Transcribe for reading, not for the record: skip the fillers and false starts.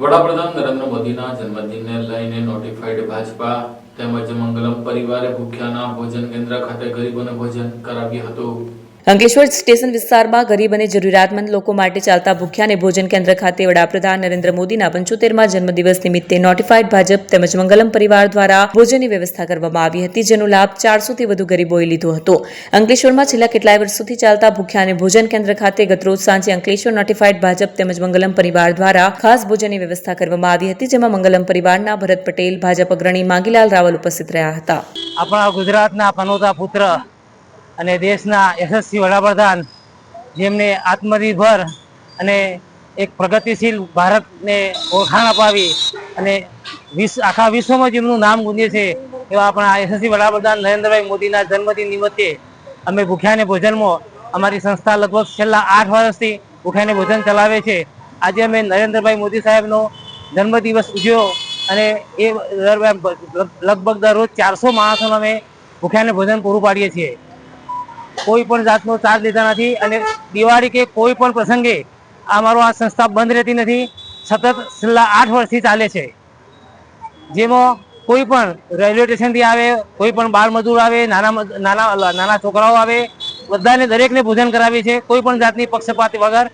વડાપ્રધાન નરેન્દ્ર મોદીના જન્મદિનને લઈને નોટિફાઈડ ભાજપા તેમજ મંગલમ પરિવારે ભૂખ્યાના ભોજન કેન્દ્ર ખાતે ગરીબોને ભોજન કરાવ્યું હતું। અંકલેશ્વર સ્ટેશન વિસ્તારમાં ગરીબ અને જરૂરિયાતમંદ લોકો માટે ચાલતા ભૂખ્યાને ભોજન કેન્દ્ર ખાતે વડાપ્રધાન નરેન્દ્ર મોદીના 75મા જન્મદિવસ નિમિત્તે નોટિફાઈડ ભાજપ તેમજ મંગલમ પરિવાર દ્વારા ભોજનની વ્યવસ્થા કરવામાં આવી હતી, જેનો લાભ 400થી વધુ ગરીબોએ લીધો હતો। અંકલેશ્વરમાં છેલ્લા કેટલાય વર્ષોથી ચાલતા ભૂખ્યાને ભોજન કેન્દ્ર ખાતે ગતરોજ સાંજે અંકલેશ્વર નોટિફાઈડ ભાજપ તેમજ મંગલમ પરિવાર દ્વારા ખાસ ભોજનની વ્યવસ્થા કરવામાં આવી હતી, જેમાં મંગલમ પરિવારના ભરત પટેલ, ભાજપ અગ્રણી માંગીલાલ રાવલ ઉપસ્થિત રહ્યા હતા। આપણા ગુજરાતના પનોતા પુત્ર અને દેશના યશસ્વી વડાપ્રધાન જેમને આત્મનિર્ભર અને એક પ્રગતિશીલ ભારતને ઓળખાણ અપાવી અને આખા વિશ્વમાં જેમનું નામ ગુંજે છે એવા આપણા યશસ્વી વડાપ્રધાન નરેન્દ્રભાઈ મોદીના જન્મદિન નિમિત્તે અમે ભૂખ્યાને ભોજનમાં અમારી સંસ્થા લગભગ છેલ્લા 8 વર્ષથી ભૂખ્યાને ભોજન ચલાવે છે। આજે અમે નરેન્દ્રભાઈ મોદી સાહેબનો જન્મદિવસ ઉજવ્યો અને એ લગભગ દરરોજ 400 માણસોને અમે ભૂખ્યાને ભોજન પૂરું પાડીએ છીએ। કોઈ પણ જાતનો ચાર્જ લેતા નથી અને દિવાળી કે કોઈ પણ પ્રસંગે અમારો આ સંસ્થા બંધ રહેતી નથી, સતત છેલ્લા 8 વર્ષથી ચાલે છે। જેમાં કોઈ પણ રેલવે સ્ટેશનથી આવે, કોઈ પણ બાળ મજૂર આવે, નાના છોકરાઓ આવે, બધાને દરેકને ભોજન કરાવીએ છીએ, કોઈ પણ જાતની પક્ષપાત વગર।